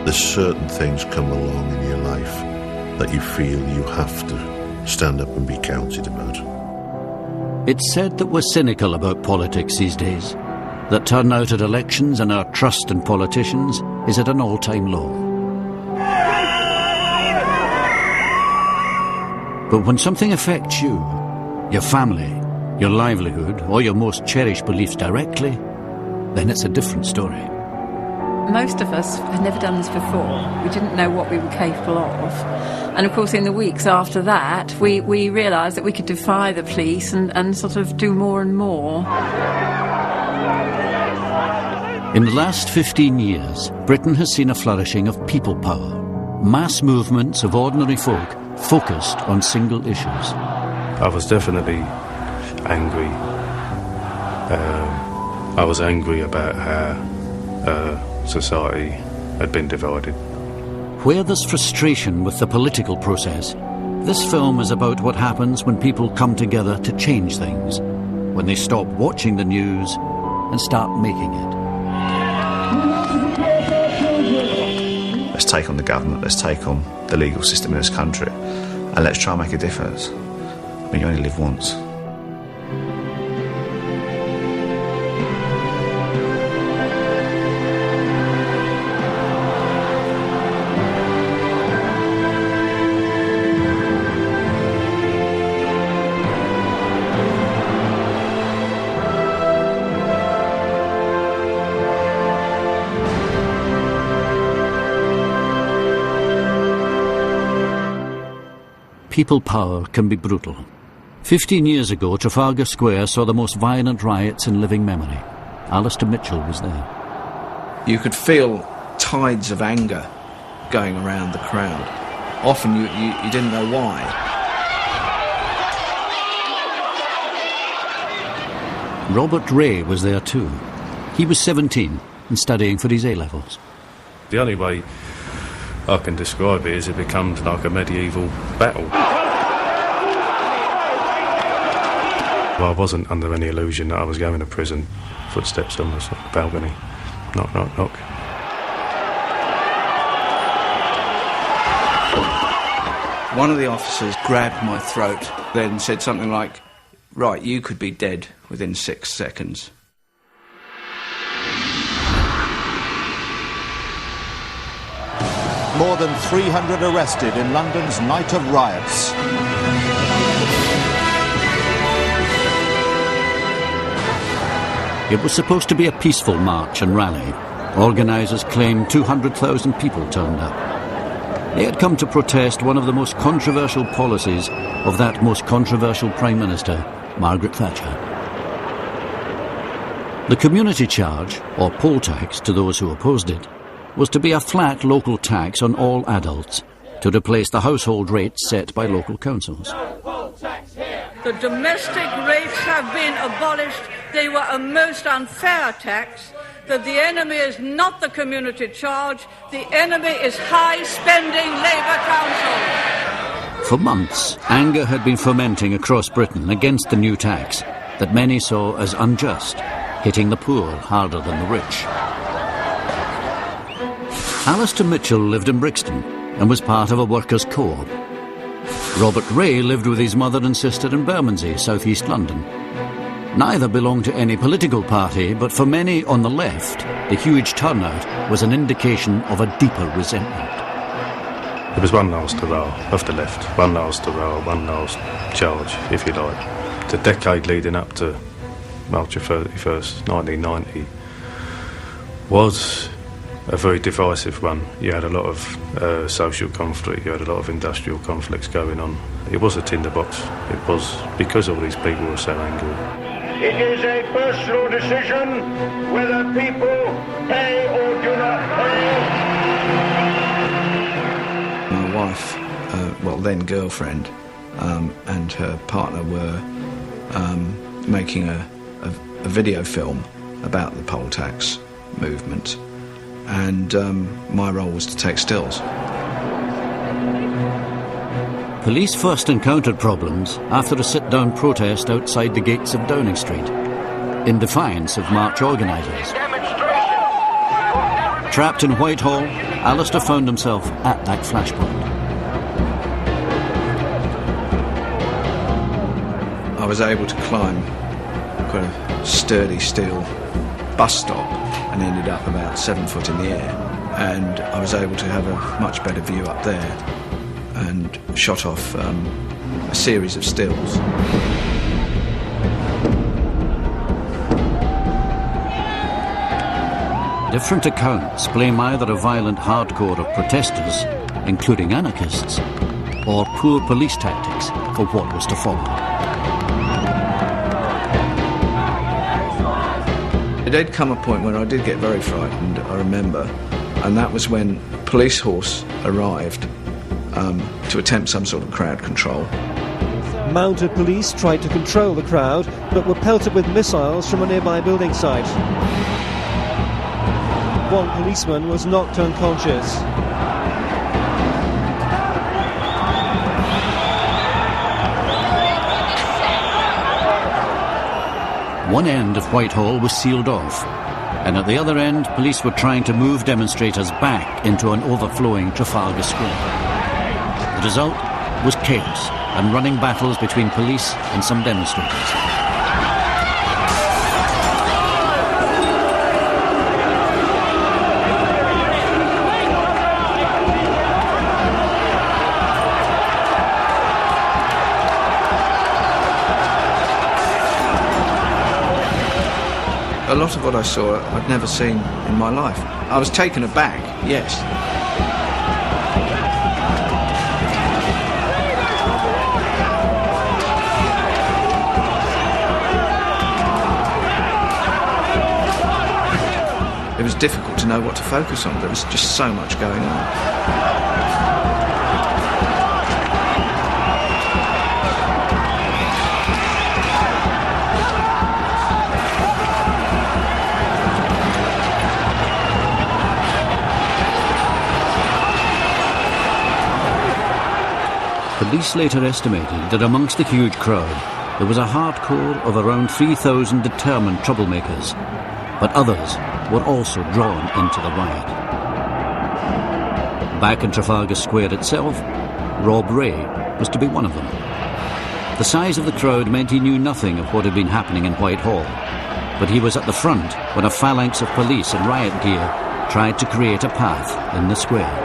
there's certain things come along in your life that you feel you have to stand up and be counted about. It's said that we're cynical about politics these days, that turnout at elections and our trust in politicians is at an all-time low. But when something affects you, your family, your livelihood, or your most cherished beliefs directly, then it's a different story. Most of us had never done this before. We didn't know what we were capable of. And of course, in the weeks after that, we realised that we could defy the police and sort of do more and more. In the last 15 years, Britain has seen a flourishing of people power. Mass movements of ordinary folk focused on single issues. I was definitely angry. I was angry about how society had been divided. Where there's frustration with the political process, this film is about what happens when people come together to change things, when they stop watching the news and start making it. Let's take on the government, let's take on the legal system in this country, and let's try and make a difference. I mean, you only live once. People power can be brutal. 15 years ago, Trafalgar Square saw the most violent riots in living memory. Alistair Mitchell was there. You could feel tides of anger going around the crowd. Often you didn't know why. Robert Ray was there too. He was 17 and studying for his A-levels. The only way I can describe it is it becomes like a medieval battle. Well, I wasn't under any illusion that I was going to prison. Footsteps on the balcony. Knock, knock, knock. One of the officers grabbed my throat, then said something like, "Right, you could be dead within 6 seconds." More than 300 arrested in London's night of riots. It was supposed to be a peaceful march and rally. Organisers claimed 200,000 people turned up. They had come to protest one of the most controversial policies of that most controversial Prime Minister, Margaret Thatcher. The community charge, or poll tax to those who opposed it, was to be a flat local tax on all adults, to replace the household rates set by local councils. The domestic rates have been abolished. They were a most unfair tax. That the enemy is not the community charge. The enemy is high-spending Labour Council. For months, anger had been fermenting across Britain against the new tax that many saw as unjust, hitting the poor harder than the rich. Alistair Mitchell lived in Brixton and was part of a workers' co-op. Robert Ray lived with his mother and sister in Bermondsey, south-east London. Neither belonged to any political party, but for many on the left, the huge turnout was an indication of a deeper resentment. There was one last hurrah of the left, one last hurrah, one last charge, if you like. The decade leading up to March 31st, 1990 was a very divisive one. You had a lot of social conflict, you had a lot of industrial conflicts going on. It was a tinderbox. It was because all these people were so angry. It is a personal decision whether people pay or do not pay. My wife, then girlfriend, and her partner were making a video film about the poll tax movement, and my role was to take stills. Police first encountered problems after a sit-down protest outside the gates of Downing Street, in defiance of march organisers. Trapped in Whitehall, Alistair found himself at that flashpoint. I was able to climb quite a sturdy steel bus stop and ended up about 7 foot in the air, and I was able to have a much better view up there and shot off a series of stills. Different accounts blame either a violent hardcore of protesters, including anarchists, or poor police tactics for what was to follow. It did come a point when I did get very frightened, I remember, and that was when a police horse arrived to attempt some sort of crowd control. Mounted police tried to control the crowd, but were pelted with missiles from a nearby building site. One policeman was knocked unconscious. One end of Whitehall was sealed off, and at the other end, police were trying to move demonstrators back into an overflowing Trafalgar Square. The result was chaos and running battles between police and some demonstrators. A lot of what I saw I'd never seen in my life. I was taken aback, yes. It was difficult to know what to focus on. There was just so much going on. Police later estimated that amongst the huge crowd there was a hardcore of around 3,000 determined troublemakers, but others were also drawn into the riot. Back in Trafalgar Square itself, Rob Ray was to be one of them. The size of the crowd meant he knew nothing of what had been happening in Whitehall, but he was at the front when a phalanx of police in riot gear tried to create a path in the square.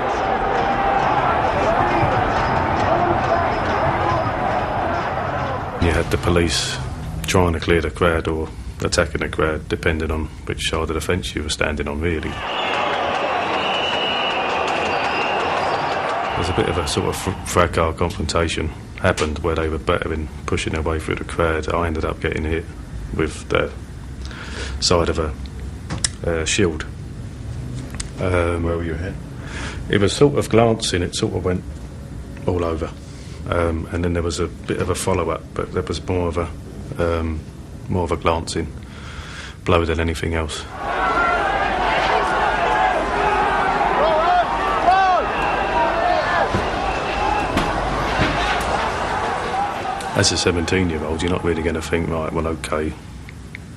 You had the police trying to clear the crowd or attacking the crowd, depending on which side of the fence you were standing on, really. There's a bit of a sort of fracas confrontation happened where they were better in pushing their way through the crowd. I ended up getting hit with the side of a shield. Where were you hit? It was sort of glancing, it sort of went all over. And then there was a bit of a follow-up, but there was more of a glancing blow than anything else. As a 17-year-old, you're not really going to think, right, well, OK,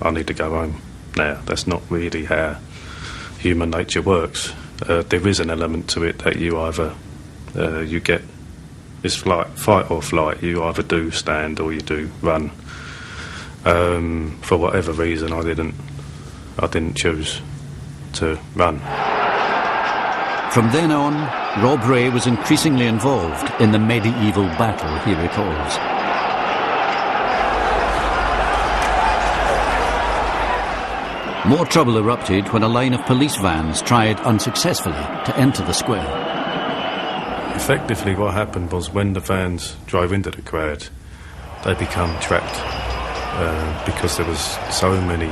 I need to go home now. That's not really how human nature works. There is an element to it that you either you get this fight or flight. You either do stand or you do run. For whatever reason, I didn't choose to run. From then on, Rob Ray was increasingly involved in the medieval battle he recalls. More trouble erupted when a line of police vans tried unsuccessfully to enter the square. Effectively, what happened was when the vans drove into the crowd, they become trapped because there was so many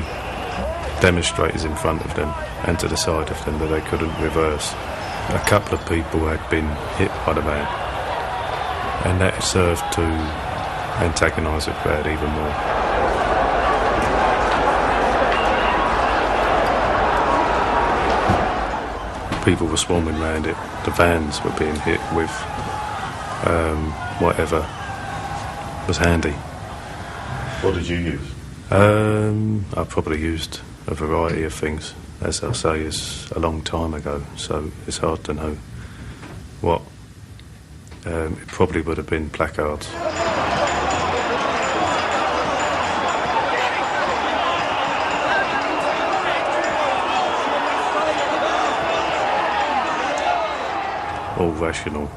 demonstrators in front of them and to the side of them that they couldn't reverse. A couple of people had been hit by the van, and that served to antagonise the crowd even more. People were swarming around it. The vans were being hit with whatever was handy. What did you use? I probably used a variety of things. as I say, is a long time ago, so it's hard to know what. It probably would have been placards. All rational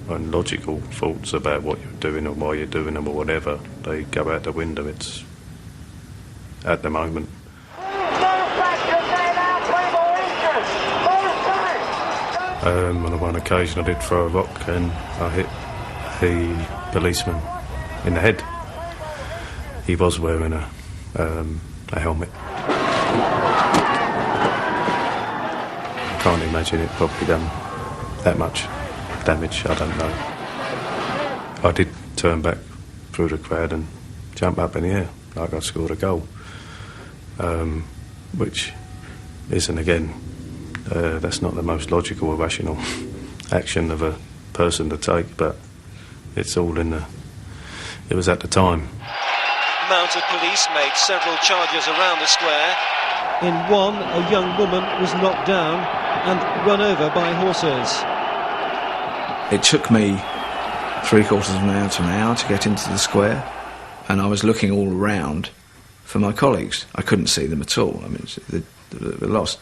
and logical thoughts about what you're doing or why you're doing them or whatever, they go out the window. It's at the moment. On one occasion I did throw a rock and I hit the policeman in the head. He was wearing a helmet. I can't imagine it probably done that much damage, I don't know. I did turn back through the crowd and jump up in the air like I scored a goal, which isn't, again, that's not the most logical or rational action of a person to take, but it's all in the... It was at the time. Mounted police made several charges around the square. In one, a young woman was knocked down and run over by horses. It took me 3/4 of an hour to an hour to get into the square, and I was looking all around for my colleagues. I couldn't see them at all. I mean, they were lost.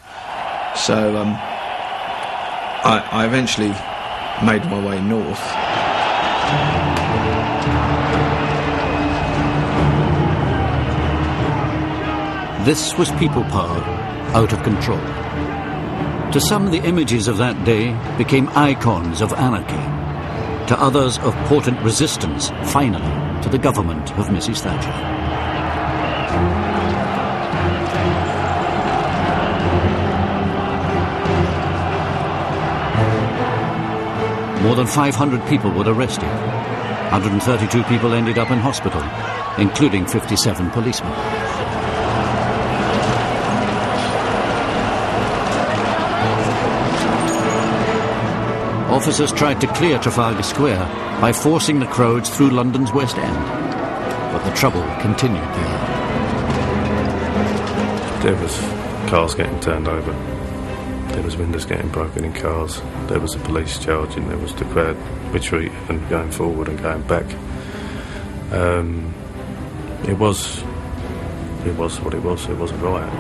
So I eventually made my way north. This was people power, out of control. To some, the images of that day became icons of anarchy. To others, of potent resistance, finally, to the government of Mrs. Thatcher. More than 500 people were arrested. 132 people ended up in hospital, including 57 policemen. Officers tried to clear Trafalgar Square by forcing the crowds through London's West End. But the trouble continued there. There was cars getting turned over. There was windows getting broken in cars. There was a police charging. There was the crowd retreating and going forward and going back. It was what it was. It was a riot.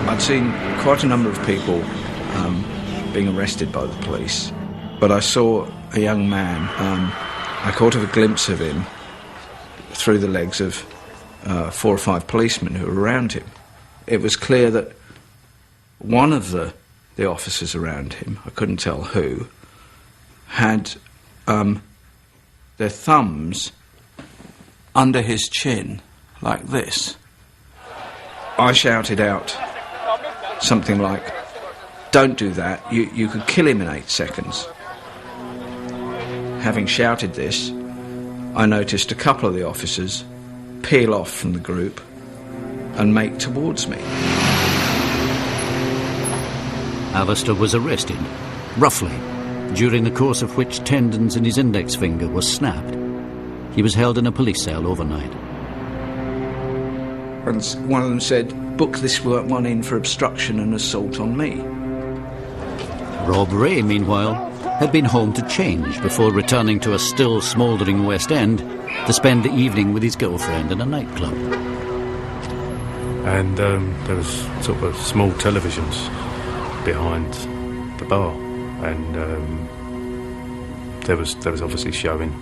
I'd seen quite a number of people being arrested by the police, but I saw a young man. I caught a glimpse of him through the legs of 4 or 5 policemen who were around him. It was clear that one of the officers around him, I couldn't tell who, had their thumbs under his chin like this. I shouted out something like, "Don't do that, you could kill him in 8 seconds." Having shouted this, I noticed a couple of the officers peel off from the group and make towards me. Alistair was arrested, roughly, during the course of which tendons in his index finger were snapped. He was held in a police cell overnight. And one of them said, "Book this one in for obstruction and assault on me." Rob Ray, meanwhile, had been home to change before returning to a still smouldering West End to spend the evening with his girlfriend in a nightclub. And there was sort of small televisions behind the bar, and there was obviously showing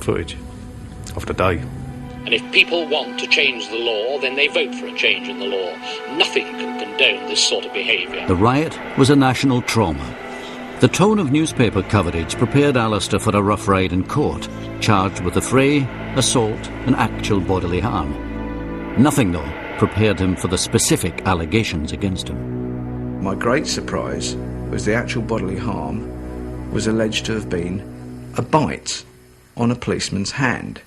footage of the day. And if people want to change the law, then they vote for a change in the law. Nothing can condone this sort of behaviour. The riot was a national trauma. The tone of newspaper coverage prepared Alistair for a rough ride in court, charged with affray, assault and actual bodily harm. Nothing, though, prepared him for the specific allegations against him. My great surprise was the actual bodily harm was alleged to have been a bite on a policeman's hand.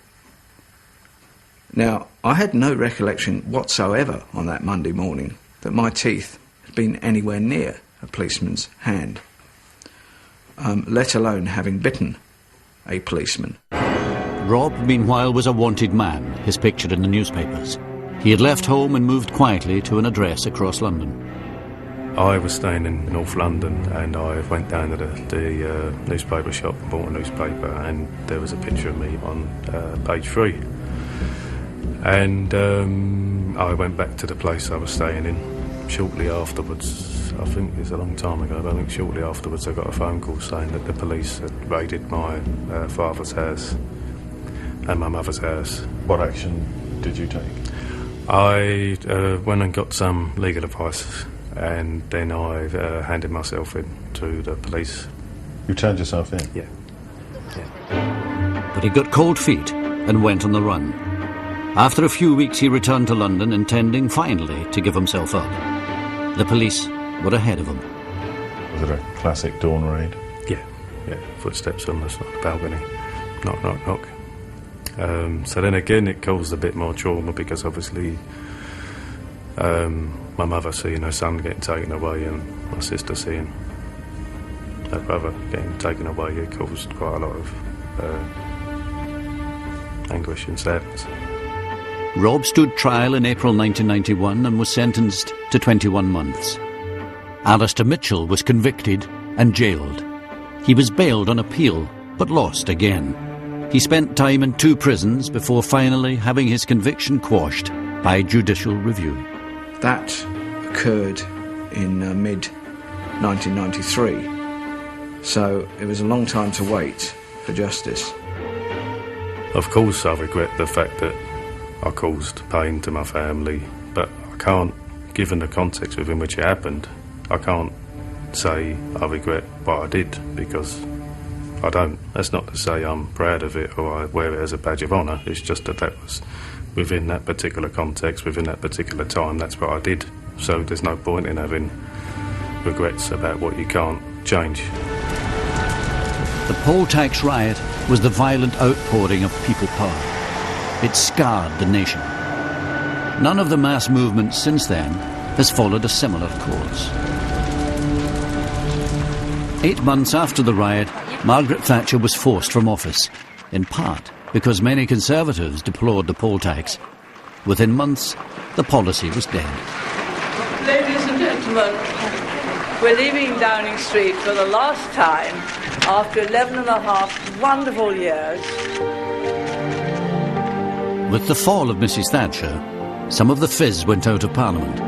Now, I had no recollection whatsoever on that Monday morning that my teeth had been anywhere near a policeman's hand, let alone having bitten a policeman. Rob, meanwhile, was a wanted man, his picture in the newspapers. He had left home and moved quietly to an address across London. I was staying in North London, and I went down to the newspaper shop and bought a newspaper, and there was a picture of me on page 3. And I went back to the place I was staying in. Shortly afterwards, I think it's a long time ago, but I think shortly afterwards I got a phone call saying that the police had raided my father's house and my mother's house. What action did you take? I went and got some legal advice, and then I handed myself in to the police. You turned yourself in? Yeah. But he got cold feet and went on the run. After a few weeks he returned to London, intending finally to give himself up. The police were ahead of him. Was it a classic dawn raid? Yeah. Footsteps on the balcony. Knock, knock, knock. So then again it caused a bit more trauma, because obviously my mother seeing her son getting taken away and my sister seeing her brother getting taken away, it caused quite a lot of anguish and sadness. Rob stood trial in April 1991 and was sentenced to 21 months. Alistair Mitchell was convicted and jailed. He was bailed on appeal, but lost again. He spent time in 2 prisons before finally having his conviction quashed by judicial review. That occurred in mid-1993, so it was a long time to wait for justice. Of course I regret the fact that I caused pain to my family, but I can't, given the context within which it happened, I can't say I regret what I did, because I don't. That's not to say I'm proud of it or I wear it as a badge of honour. It's just that was within that particular context, within that particular time, that's what I did. So there's no point in having regrets about what you can't change. The poll tax riot was the violent outpouring of people power. It scarred the nation. None of the mass movements since then has followed a similar course. 8 months after the riot, Margaret Thatcher was forced from office, in part because many Conservatives deplored the poll tax. Within months, the policy was dead. Ladies and gentlemen, we're leaving Downing Street for the last time after 11 and a half wonderful years. With the fall of Mrs. Thatcher, some of the fizz went out of Parliament.